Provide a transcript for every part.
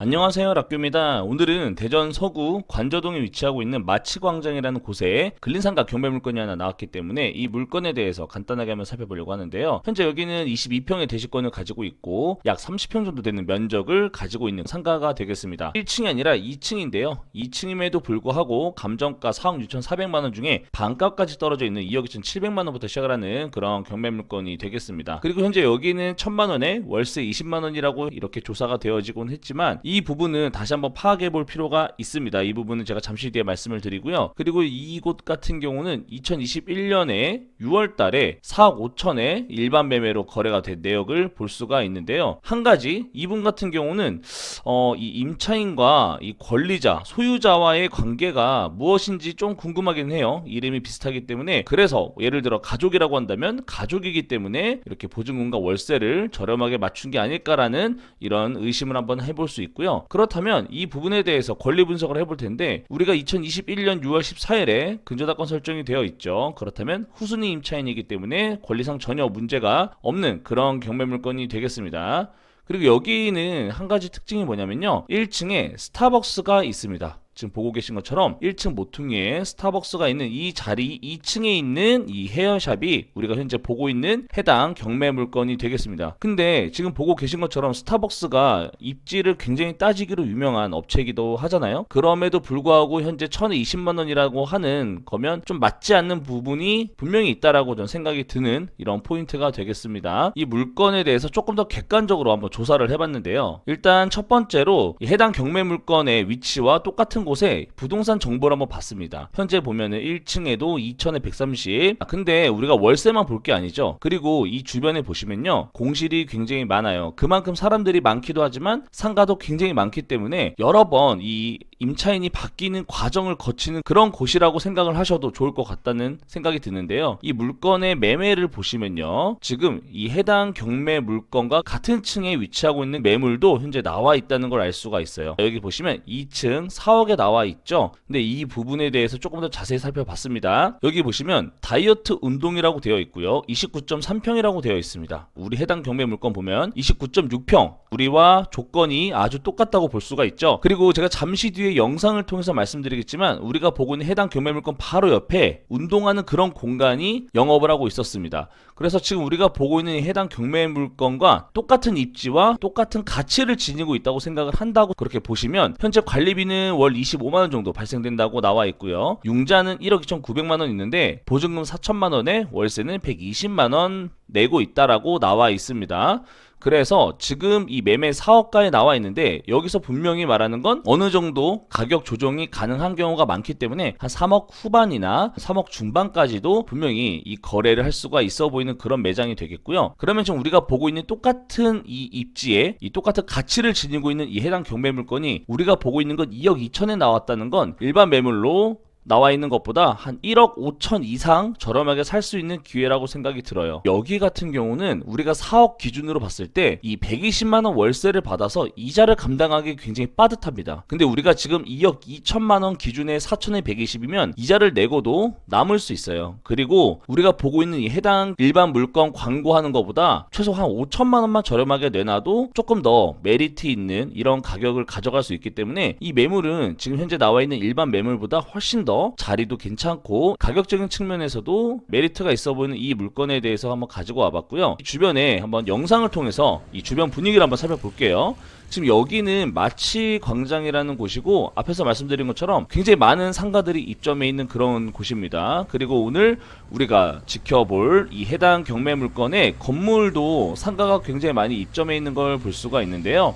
안녕하세요, 락규입니다. 오늘은 대전 서구 관저동에 위치하고 있는 마치광장이라는 곳에 근린상가 경매물건이 하나 나왔기 때문에 이 물건에 대해서 간단하게 한번 살펴보려고 하는데요. 현재 여기는 22평의 대지권을 가지고 있고 약 30평 정도 되는 면적을 가지고 있는 상가가 되겠습니다. 1층이 아니라 2층인데요. 2층임에도 불구하고 감정가 4억 6,400만원 중에 반값까지 떨어져 있는 2억 2,700만원부터 시작을 하는 그런 경매물건이 되겠습니다. 그리고 현재 여기는 1,000만원에 월세 20만원이라고 이렇게 조사가 되어지곤 했지만 이 부분은 다시 한번 파악해 볼 필요가 있습니다. 이 부분은 제가 잠시 뒤에 말씀을 드리고요. 그리고 이곳 같은 경우는 2021년에 6월 달에 4억 5천에 일반 매매로 거래가 된 내역을 볼 수가 있는데요. 한 가지 이분 같은 경우는 이 임차인과 이 권리자, 소유자와의 관계가 무엇인지 좀 궁금하긴 해요. 이름이 비슷하기 때문에. 그래서 예를 들어 가족이라고 한다면 가족이기 때문에 이렇게 보증금과 월세를 저렴하게 맞춘 게 아닐까라는 이런 의심을 한번 해볼 수 있고요. 그렇다면 이 부분에 대해서 권리 분석을 해볼 텐데, 우리가 2021년 6월 14일에 근저당권 설정이 되어 있죠. 그렇다면 후순위 임차인이기 때문에 권리상 전혀 문제가 없는 그런 경매물건이 되겠습니다. 그리고 여기는 한 가지 특징이 뭐냐면요, 1층에 스타벅스가 있습니다. 지금 보고 계신 것처럼 1층 모퉁이에 스타벅스가 있는 이 자리 2층에 있는 이 헤어샵이 우리가 현재 보고 있는 해당 경매 물건이 되겠습니다. 근데 지금 보고 계신 것처럼 스타벅스가 입지를 굉장히 따지기로 유명한 업체이기도 하잖아요. 그럼에도 불구하고 현재 1,020만원이라고 하는 거면 좀 맞지 않는 부분이 분명히 있다라고 저는 생각이 드는 이런 포인트가 되겠습니다. 이 물건에 대해서 조금 더 객관적으로 한번 조사를 해봤는데요. 일단 첫 번째로 해당 경매 물건의 위치와 똑같은 곳에 부동산 정보를 한번 봤습니다. 현재 보면은 1층에도 2천에 130. 근데 우리가 월세만 볼 게 아니죠. 그리고 이 주변에 보시면요, 공실이 굉장히 많아요. 그만큼 사람들이 많기도 하지만 상가도 굉장히 많기 때문에 여러 번 이 임차인이 바뀌는 과정을 거치는 그런 곳이라고 생각을 하셔도 좋을 것 같다는 생각이 드는데요. 이 물건의 매매를 보시면요, 지금 이 해당 경매 물건과 같은 층에 위치하고 있는 매물도 현재 나와 있다는 걸 알 수가 있어요. 여기 보시면 2층 4억에 나와 있죠. 근데 이 부분에 대해서 조금 더 자세히 살펴봤습니다. 여기 보시면 다이어트 운동이라고 되어 있고요, 29.3평이라고 되어 있습니다. 우리 해당 경매 물건 보면 29.6평, 우리와 조건이 아주 똑같다고 볼 수가 있죠. 그리고 제가 잠시 뒤에 영상을 통해서 말씀드리겠지만, 우리가 보고 있는 해당 경매 물건 바로 옆에 운동하는 그런 공간이 영업을 하고 있었습니다. 그래서 지금 우리가 보고 있는 해당 경매 물건과 똑같은 입지와 똑같은 가치를 지니고 있다고 생각을 한다고 그렇게 보시면, 현재 관리비는 월 25만원 정도 발생된다고 나와 있고요. 융자는 1억 2,900만원 있는데 보증금 4천만원에 월세는 120만원 내고 있다라고 나와 있습니다. 그래서 지금 이 매매 사업가에 나와 있는데, 여기서 분명히 말하는 건 어느 정도 가격 조정이 가능한 경우가 많기 때문에 한 3억 후반이나 3억 중반까지도 분명히 이 거래를 할 수가 있어 보이는 그런 매장이 되겠고요. 그러면 지금 우리가 보고 있는 똑같은 이 입지에 이 똑같은 가치를 지니고 있는 이 해당 경매 물건이 우리가 보고 있는 건 2억 2천에 나왔다는 건 일반 매물로 나와 있는 것보다 한 1억 5천 이상 저렴하게 살 수 있는 기회라고 생각이 들어요. 여기 같은 경우는 우리가 4억 기준으로 봤을 때 이 120만원 월세를 받아서 이자를 감당하기 굉장히 빠듯합니다. 근데 우리가 지금 2억 2천만원 기준의 4천에 120이면 이자를 내고도 남을 수 있어요. 그리고 우리가 보고 있는 이 해당 일반 물건 광고하는 것보다 최소 한 5천만원만 저렴하게 내놔도 조금 더 메리트 있는 이런 가격을 가져갈 수 있기 때문에 이 매물은 지금 현재 나와 있는 일반 매물보다 훨씬 더 자리도 괜찮고 가격적인 측면에서도 메리트가 있어 보이는 이 물건에 대해서 한번 가지고 와봤고요. 주변에 한번 영상을 통해서 이 주변 분위기를 한번 살펴볼게요. 지금 여기는 마치광장이라는 곳이고, 앞에서 말씀드린 것처럼 굉장히 많은 상가들이 입점해 있는 그런 곳입니다. 그리고 오늘 우리가 지켜볼 이 해당 경매 물건의 건물도 상가가 굉장히 많이 입점해 있는 걸 볼 수가 있는데요.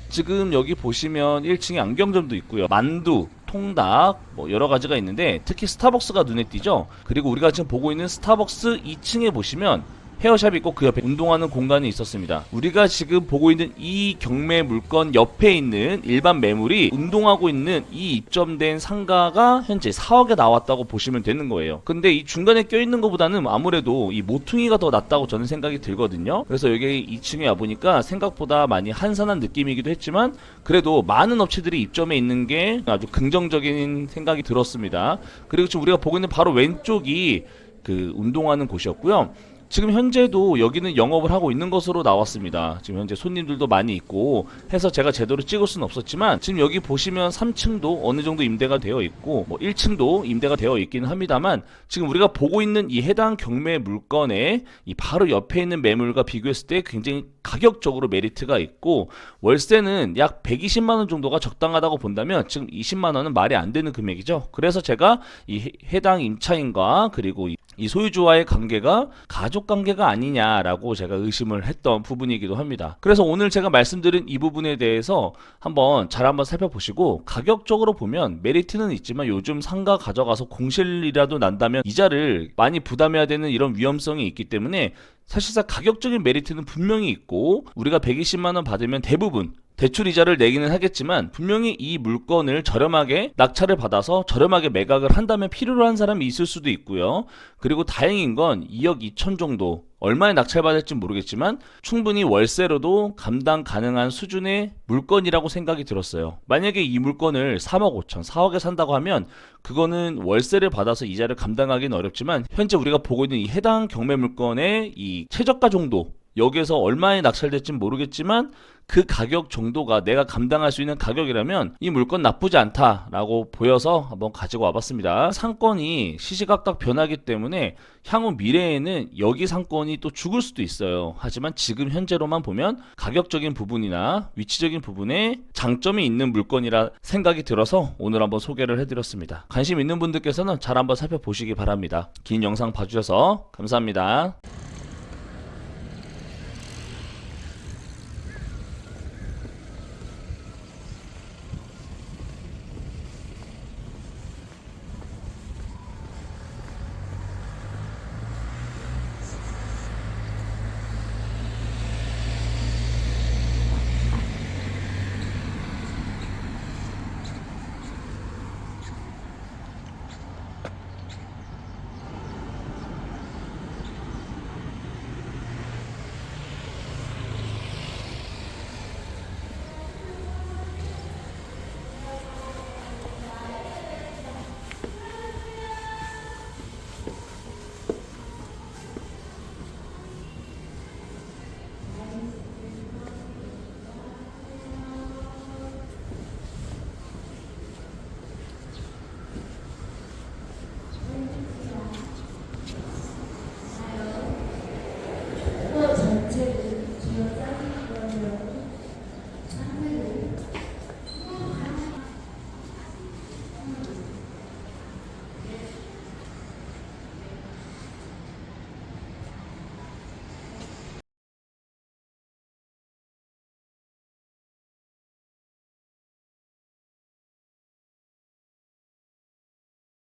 지금 여기 보시면 1층에 안경점도 있고요, 만두, 통닭, 뭐 여러 가지가 있는데 특히 스타벅스가 눈에 띄죠. 그리고 우리가 지금 보고 있는 스타벅스 2층에 보시면 헤어샵이 있고 그 옆에 운동하는 공간이 있었습니다. 우리가 지금 보고 있는 이 경매 물건 옆에 있는 일반 매물이 운동하고 있는 이 입점된 상가가 현재 4억에 나왔다고 보시면 되는 거예요. 근데 이 중간에 껴있는 것보다는 아무래도 이 모퉁이가 더 낫다고 저는 생각이 들거든요. 그래서 여기 2층에 와보니까 생각보다 많이 한산한 느낌이기도 했지만 그래도 많은 업체들이 입점해 있는 게 아주 긍정적인 생각이 들었습니다. 그리고 지금 우리가 보고 있는 바로 왼쪽이 그 운동하는 곳이었고요. 지금 현재도 여기는 영업을 하고 있는 것으로 나왔습니다. 지금 현재 손님들도 많이 있고 해서 제가 제대로 찍을 수는 없었지만 지금 여기 보시면 3층도 어느 정도 임대가 되어 있고 뭐 1층도 임대가 되어 있기는 합니다만 지금 우리가 보고 있는 이 해당 경매 물건의 이 바로 옆에 있는 매물과 비교했을 때 굉장히 가격적으로 메리트가 있고 월세는 약 120만원 정도가 적당하다고 본다면 지금 20만원은 말이 안 되는 금액이죠. 그래서 제가 이 해당 임차인과 그리고 이 소유주와의 관계가 가족 관계가 아니냐라고 제가 의심을 했던 부분이기도 합니다. 그래서 오늘 제가 말씀드린 이 부분에 대해서 한번 살펴보시고 가격적으로 보면 메리트는 있지만 요즘 상가 가져가서 공실이라도 난다면 이자를 많이 부담해야 되는 이런 위험성이 있기 때문에 사실상 가격적인 메리트는 분명히 있고 우리가 120만원 받으면 대부분 대출 이자를 내기는 하겠지만 분명히 이 물건을 저렴하게 낙찰을 받아서 저렴하게 매각을 한다면 필요로 한 사람이 있을 수도 있고요. 그리고 다행인 건 2억 2천 정도 얼마에 낙찰받을지 모르겠지만 충분히 월세로도 감당 가능한 수준의 물건이라고 생각이 들었어요. 만약에 이 물건을 3억 5천, 4억에 산다고 하면 그거는 월세를 받아서 이자를 감당하기는 어렵지만 현재 우리가 보고 있는 이 해당 경매 물건의 이 최저가 정도 여기에서 얼마에 낙찰될지 모르겠지만 그 가격 정도가 내가 감당할 수 있는 가격이라면 이 물건 나쁘지 않다라고 보여서 한번 가지고 와봤습니다. 상권이 시시각각 변하기 때문에 향후 미래에는 여기 상권이 또 죽을 수도 있어요. 하지만 지금 현재로만 보면 가격적인 부분이나 위치적인 부분에 장점이 있는 물건이라 생각이 들어서 오늘 한번 소개를 해드렸습니다. 관심 있는 분들께서는 잘 한번 살펴보시기 바랍니다. 긴 영상 봐주셔서 감사합니다.